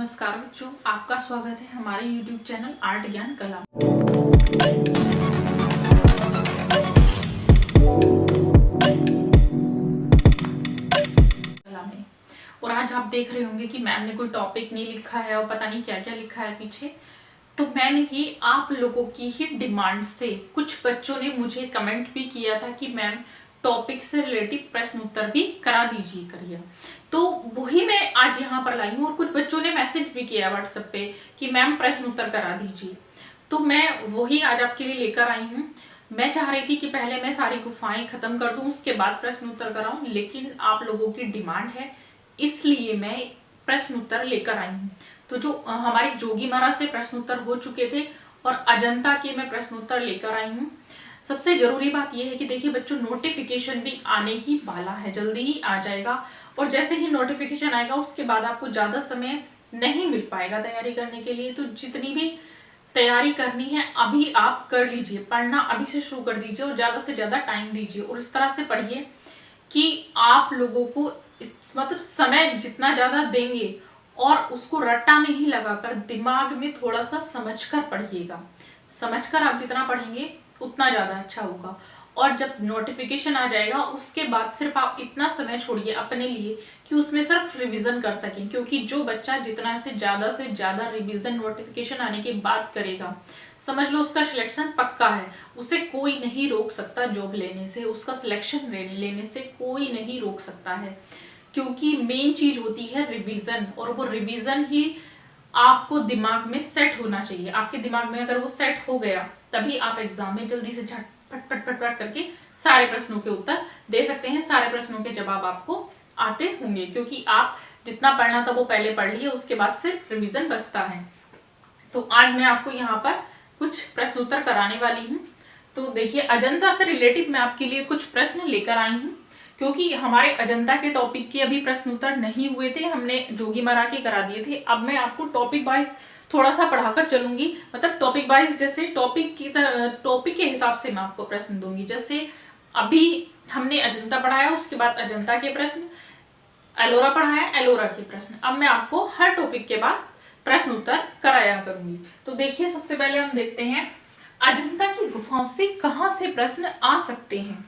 नमस्कार बच्चों, आपका स्वागत है हमारे YouTube चैनल आर्ट ज्ञान कला में। और आज आप देख रहे होंगे कि मैम ने कोई टॉपिक नहीं लिखा है और पता नहीं क्या क्या लिखा है पीछे। तो मैंने ये आप लोगों की ही डिमांड से, कुछ बच्चों ने मुझे कमेंट भी किया था कि मैम टॉपिक से रिलेटेड प्रश्न उत्तर भी करा दीजिए करिए, तो वही मैं आज यहाँ पर लाई हूँ। और कुछ बच्चों ने मैसेज भी किया व्हाट्सएप पे कि मैम प्रश्न उत्तर करा दीजिए, तो मैं वही आज आपके लिए लेकर आई हूँ। मैं चाह रही थी कि पहले मैं सारी गुफाएं खत्म कर दूं, उसके बाद प्रश्न उत्तर कराऊं, लेकिन आप लोगों की डिमांड है इसलिए मैं प्रश्न उत्तर लेकर आई हूँ। तो जो हमारे जोगीमारा से प्रश्न उत्तर हो चुके थे और अजंता के मैं प्रश्न उत्तर लेकर आई हूँ। सबसे जरूरी बात यह है कि देखिए बच्चों, नोटिफिकेशन भी आने ही वाला है, जल्दी ही आ जाएगा। और जैसे ही नोटिफिकेशन आएगा उसके बाद आपको ज्यादा समय नहीं मिल पाएगा तैयारी करने के लिए। तो जितनी भी तैयारी करनी है अभी आप कर लीजिए, पढ़ना अभी से शुरू कर दीजिए और ज्यादा से ज्यादा टाइम दीजिए। और इस तरह से पढ़िए कि आप लोगों को मतलब समय जितना ज्यादा देंगे और उसको रट्टा नहीं लगाकर दिमाग में थोड़ा सा समझकर पढ़िएगा। समझकर आप जितना पढ़ेंगे उतना ज्यादा अच्छा होगा। और जब नोटिफिकेशन आ जाएगा उसके बाद सिर्फ आप इतना समय छोड़िए अपने लिए कि उसमें सिर्फ रिवीजन कर सकें, क्योंकि जो बच्चा जितना से ज्यादा रिवीजन नोटिफिकेशन आने के बाद करेगा, समझ लो उसका सिलेक्शन पक्का है। उसे कोई नहीं रोक सकता जॉब लेने से, उसका सिलेक्शन लेने से कोई नहीं रोक सकता है, क्योंकि मेन चीज होती है रिवीजन। और वो रिवीजन ही आपको दिमाग में सेट होना चाहिए। आपके दिमाग में अगर वो सेट हो गया तभी आप एग्जाम में जल्दी से झट फट करके सारे प्रश्नों के उत्तर दे सकते हैं, सारे प्रश्नों के जवाब आपको आते होंगे, क्योंकि आप जितना पढ़ना था वो पहले पढ़ लिए, उसके बाद से रिवीजन बचता है। तो आज मैं आपको यहाँ पर कुछ प्रश्न उत्तर कराने वाली हूँ। तो देखिए, अजंता से रिलेटेड मैं आपके लिए कुछ प्रश्न लेकर आई हूँ, क्योंकि हमारे अजंता के टॉपिक के अभी प्रश्न उत्तर नहीं हुए थे, हमने जोगीमारा के करा दिए थे। अब मैं आपको टॉपिक वाइज थोड़ा सा पढ़ाकर चलूंगी, मतलब टॉपिक वाइज, जैसे टॉपिक के हिसाब से मैं आपको प्रश्न दूंगी। जैसे अभी हमने अजंता पढ़ाया, उसके बाद अजंता के प्रश्न, एलोरा पढ़ाया, एलोरा के प्रश्न। अब मैं आपको हर टॉपिक के बाद प्रश्न उत्तर कराया करूंगी। तो देखिए, सबसे पहले हम देखते हैं अजंता की गुफाओं से कहां से प्रश्न आ सकते हैं।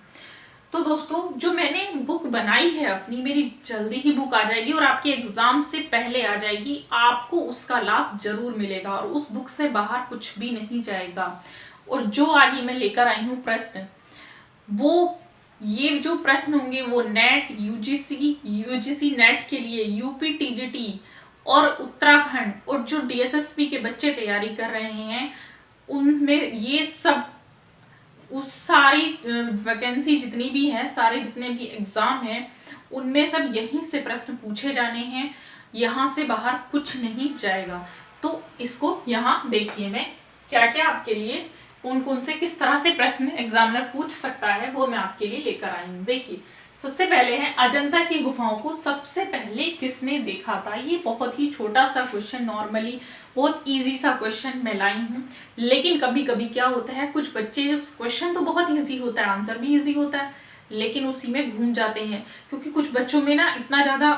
तो दोस्तों, जो मैंने बुक बनाई है अपनी, मेरी जल्दी ही बुक आ जाएगी और आपके एग्जाम से पहले आ जाएगी, आपको उसका लाभ जरूर मिलेगा और उस बुक से बाहर कुछ भी नहीं जाएगा। और जो आज मैं लेकर आई हूँ प्रश्न, वो ये जो प्रश्न होंगे वो नेट, यूजीसी नेट के लिए, यूपी टीजीटी और उत्तराखंड और जो डीएसएसपी के बच्चे तैयारी कर रहे हैं उनमें ये सब, उस सारी वैकेंसी जितनी भी है, सारे जितने भी एग्जाम हैं उनमें सब यहीं से प्रश्न पूछे जाने हैं, यहाँ से बाहर कुछ नहीं जाएगा। तो इसको यहाँ देखिए, मैं क्या क्या आपके लिए, कौन कौन से किस तरह से प्रश्न एग्जामिनर पूछ सकता है वो मैं आपके लिए लेकर आई हूँ। देखिए, सबसे पहले है अजंता की गुफाओं को सबसे पहले किसने देखा था। ये बहुत ही छोटा सा क्वेश्चन, नॉर्मली बहुत इजी सा क्वेश्चन मैं लाई हूँ, लेकिन कभी कभी क्या होता है, कुछ बच्चे, क्वेश्चन तो बहुत इजी होता है, आंसर भी इजी होता है, लेकिन उसी में घूम जाते हैं, क्योंकि कुछ बच्चों में ना इतना ज्यादा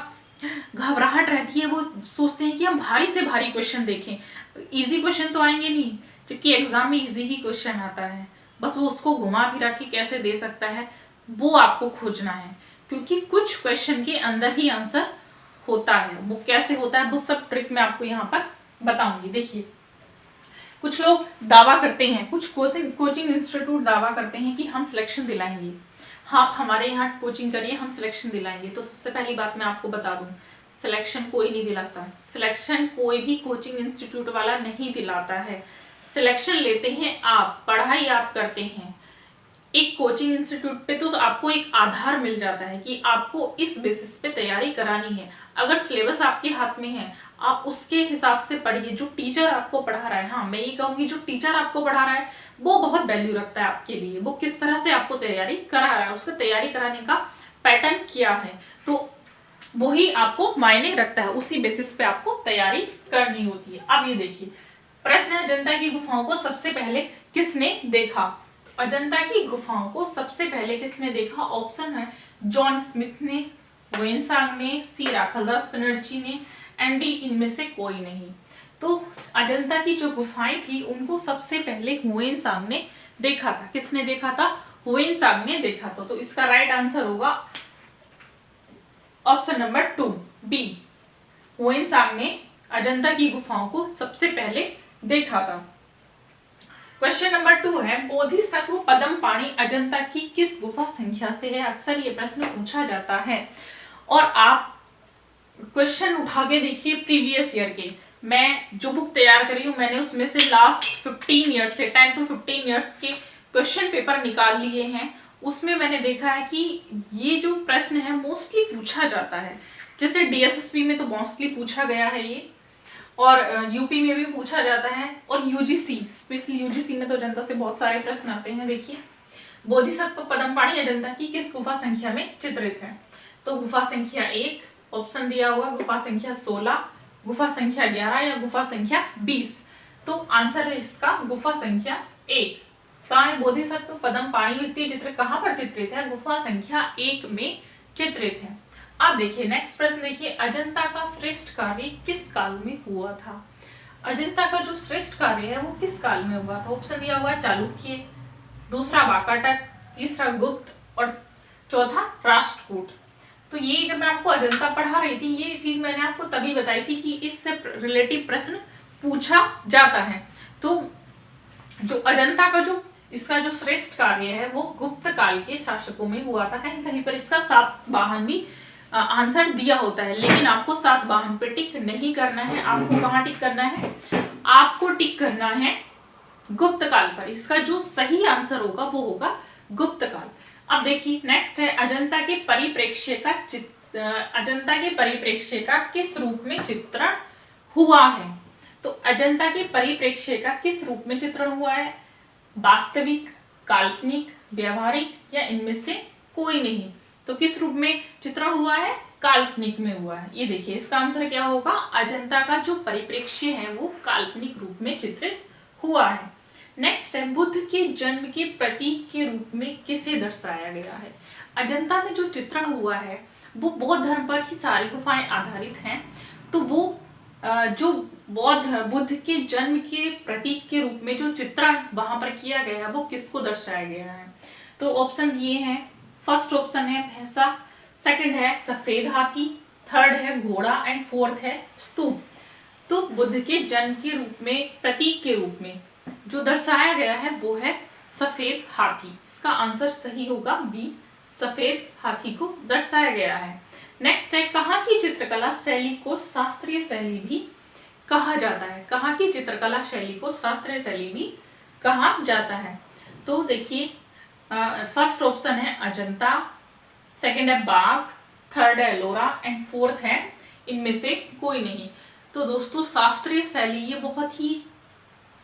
घबराहट रहती है, वो सोचते हैं कि हम भारी से भारी क्वेश्चन देखें, इजी क्वेश्चन तो आएंगे नहीं, जबकि एग्जाम में इजी ही क्वेश्चन आता है। बस वो उसको घुमा फिरा के कैसे दे सकता है वो आपको खोजना है, क्योंकि कुछ क्वेश्चन के अंदर ही आंसर होता है। वो कैसे होता है वो सब ट्रिक मैं आपको यहाँ पर बताऊंगी। देखिए, कुछ लोग दावा करते हैं, कुछ कोचिंग इंस्टीट्यूट दावा करते हैं कि हम सिलेक्शन दिलाएंगे, आप हमारे यहाँ कोचिंग करिए, हम सिलेक्शन दिलाएंगे। तो सबसे पहली बात मैं आपको बता दूं, सिलेक्शन कोई नहीं दिलाता है, सिलेक्शन कोई भी कोचिंग इंस्टीट्यूट वाला नहीं दिलाता है। सिलेक्शन लेते हैं आप, पढ़ाई आप करते हैं एक कोचिंग इंस्टीट्यूट पे, तो आपको एक आधार मिल जाता है कि आपको इस बेसिस पे तैयारी करानी है। अगर सिलेबस आपके हाथ में है, आप उसके हिसाब से पढ़िए। जो टीचर आपको पढ़ा रहा है, हाँ मैं ये कहूंगी, जो टीचर आपको पढ़ा रहा है वो बहुत वैल्यू रखता है आपके लिए, वो किस तरह से आपको तैयारी करा रहा है, उसका तैयारी कराने का पैटर्न क्या है, तो वही आपको मायने रखता है, उसी बेसिस पे आपको तैयारी करनी होती है। अब ये देखिए, प्रश्न है अजंता की गुफाओं को सबसे पहले किसने देखा। अजंता की गुफाओं को सबसे पहले किसने देखा। ऑप्शन है जॉन स्मिथ ने, वेनसांग ने, सी राखलदास बनर्जी ने, एंड डी इनमें से कोई नहीं। तो अजंता की जो गुफाएं थी उनको सबसे पहले हुएन ने देखा था। किसने देखा था? हुएन ने देखा था। तो इसका राइट आंसर होगा ऑप्शन नंबर 2 बी। हुएन ने अजंता की गुफाओं को सबसे पहले देखा था। क्वेश्चन नंबर 2 है बोधिसत्व पद्मपाणि अजंता की किस गुफा संख्या से है? अक्सर ये प्रश्न पूछा जाता है और आप क्वेश्चन उठा के देखिए प्रीवियस ईयर के। मैं जो बुक तैयार करी हूं मैंने उसमें से लास्ट 15 ईयर्स से 10 to 15 ईयर्स के क्वेश्चन पेपर निकाल लिए हैं। उसमें मैंने देखा है कि ये जो प्रश्न है मोस्टली पूछा जाता है। जैसे डीएसएसबी में तो मोस्टली पूछा गया है ये, और यूपी में भी पूछा जाता है, और यूजीसी स्पेशली यूजीसी में तो अजंता से बहुत सारे प्रश्न आते हैं। देखिए बोधिसत्व पद्मपाणि अजंता की किस गुफा संख्या में चित्रित है? तो गुफा संख्या 1 ऑप्शन दिया हुआ, गुफा संख्या 16, गुफा संख्या 11 या गुफा संख्या 20। तो आंसर है इसका गुफा संख्या 1। कहाँ है बोधिसत्व पद्मपाणि व्यक्ति चित्र कहाँ पर चित्रित है? गुफा संख्या 1 में चित्रित है। अब देखिए नेक्स्ट प्रश्न देखिए, अजंता का श्रेष्ठ कार्य किस काल में हुआ था? अजंता का जो श्रेष्ठ कार्य है वो किस काल में हुआ था? ऑप्शन दिया हुआ चालुक्य, दूसरा वाकाटक, तीसरा गुप्त और चौथा राष्ट्रकूट। तो ये जब मैं आपको अजंता पढ़ा रही थी ये चीज मैंने आपको तभी बताई थी कि इससे रिलेटिव प्रश्न पूछा जाता है। तो जो अजंता का जो इसका जो श्रेष्ठ कार्य है वो गुप्त काल के शासकों में हुआ था। कहीं कहीं पर इसका सातवाहन भी आंसर दिया होता है, लेकिन आपको सातवाहन पे टिक नहीं करना है। आपको कहाँ टिक करना है? आपको टिक करना है गुप्त काल पर। इसका जो सही आंसर होगा वो होगा गुप्त काल। अब देखिए नेक्स्ट है अजंता के परिप्रेक्ष्य का किस रूप में चित्रण हुआ है? तो अजंता के परिप्रेक्ष्य का किस रूप में चित्रण हुआ है? वास्तविक, काल्पनिक, व्यवहारिक या इनमें से कोई नहीं। तो किस रूप में चित्रण हुआ है? काल्पनिक में हुआ है। ये देखिए इसका आंसर क्या होगा? अजंता का जो परिप्रेक्ष्य है वो काल्पनिक रूप में चित्रित हुआ है। नेक्स्ट है बुद्ध के जन्म के प्रतीक के रूप में किसे दर्शाया गया है? अजंता में जो चित्रण हुआ है वो बौद्ध धर्म पर ही सारी गुफाएं आधारित हैं। तो वो जो बुद्ध के जन्म के प्रतीक के रूप में जो चित्रण वहां पर किया गया है वो किसको दर्शाया गया है? तो ऑप्शन दिए हैं, फर्स्ट ऑप्शन है भैंसा, सेकंड है सफेद हाथी, थर्ड है घोड़ा एंड फोर्थ है स्तूप। तो बुद्ध के जन्म के रूप में प्रतीक के रूप में जो दर्शाया गया है वो है सफेद हाथी। इसका आंसर सही होगा बी, सफेद हाथी को दर्शाया गया है। नेक्स्ट है कहाँ की चित्रकला शैली को शास्त्रीय शैली भी कहा जाता है? कहाँ की चित्रकला शैली को शास्त्रीय शैली भी कहा जाता है? तो देखिए फर्स्ट ऑप्शन है अजंता, सेकंड है बाघ, थर्ड है एलोरा एंड फोर्थ है इनमें से कोई नहीं। तो दोस्तों शास्त्रीय शैली ये बहुत ही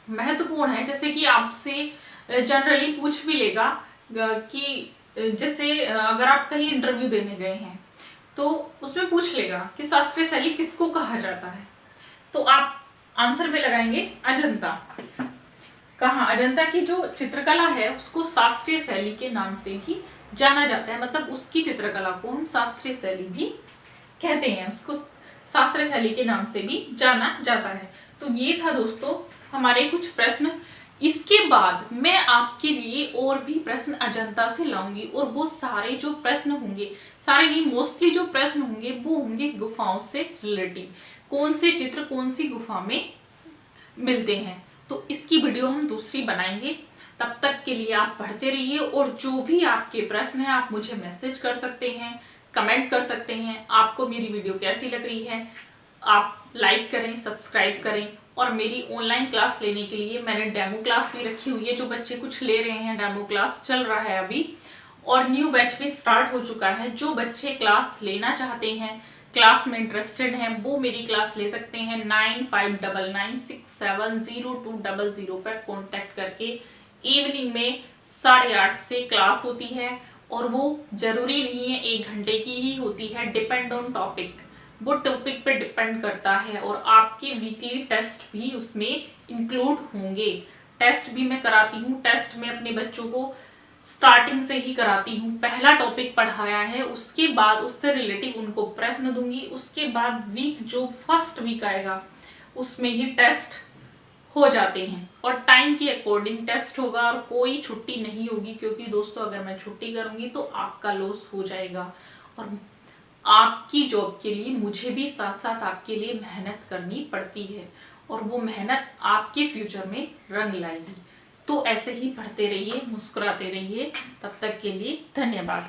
महत्वपूर्ण है। जैसे कि आपसे जनरली पूछ भी लेगा कि जैसे अगर आप कहीं इंटरव्यू देने गए हैं तो उसमें पूछ लेगा कि शास्त्रीय शैली किसको कहा जाता है, तो आप आंसर में लगाएंगे अजंता। कहाँ? अजंता की जो चित्रकला है उसको शास्त्रीय शैली के नाम से भी जाना जाता है। मतलब उसकी चित्रकला को हम शास्त्रीय शैली भी कहते हैं, उसको शास्त्रीय शैली के नाम से भी जाना जाता है। तो ये था दोस्तों हमारे कुछ प्रश्न। इसके बाद मैं आपके लिए और भी प्रश्न अजंता से लाऊंगी और वो सारे जो प्रश्न होंगे, सारे नहीं मोस्टली जो प्रश्न होंगे वो होंगे गुफाओं से रिलेटिव। कौन से चित्र कौन सी गुफा में मिलते हैं, तो इसकी वीडियो हम दूसरी बनाएंगे। तब तक के लिए आप पढ़ते रहिए और जो भी आपके प्रश्न हैं आप मुझे मैसेज कर सकते हैं, कमेंट कर सकते हैं। आपको मेरी वीडियो कैसी लग रही है आप लाइक करें, सब्सक्राइब करें। और मेरी ऑनलाइन क्लास लेने के लिए मैंने डेमो क्लास भी रखी हुई है। जो बच्चे कुछ ले रहे हैं डेमो क्लास चल रहा है अभी, और न्यू बैच भी स्टार्ट हो चुका है। जो बच्चे क्लास लेना चाहते हैं, क्लास में इंटरेस्टेड हैं, वो मेरी क्लास ले सकते हैं। 9599670200 पर कॉन्टेक्ट करके। इवनिंग में 8:30 से क्लास होती है और वो जरूरी नहीं है 1 घंटे की ही होती है, डिपेंड ऑन टॉपिक। वो टॉपिक पे डिपेंड करता है और आपके वीकली टेस्ट भी उसमें इंक्लूड होंगे। टेस्ट भी मैं कराती हूँ। टेस्ट में अपने बच्चों को स्टार्टिंग से ही कराती हूँ। पहला टॉपिक पढ़ाया है, उसके बाद उससे रिलेटिव उनको प्रश्न दूंगी, उसके बाद वीक जो फर्स्ट वीक आएगा उसमें ही टेस्ट हो जाते हैं और टाइम के अकॉर्डिंग टेस्ट होगा और कोई छुट्टी नहीं होगी, क्योंकि दोस्तों अगर मैं छुट्टी करूंगी तो आपका लॉस हो जाएगा और आपकी जॉब के लिए मुझे भी साथ साथ आपके लिए मेहनत करनी पड़ती है और वो मेहनत आपके फ्यूचर में रंग लाएगी। तो ऐसे ही पढ़ते रहिए, मुस्कुराते रहिए। तब तक के लिए धन्यवाद।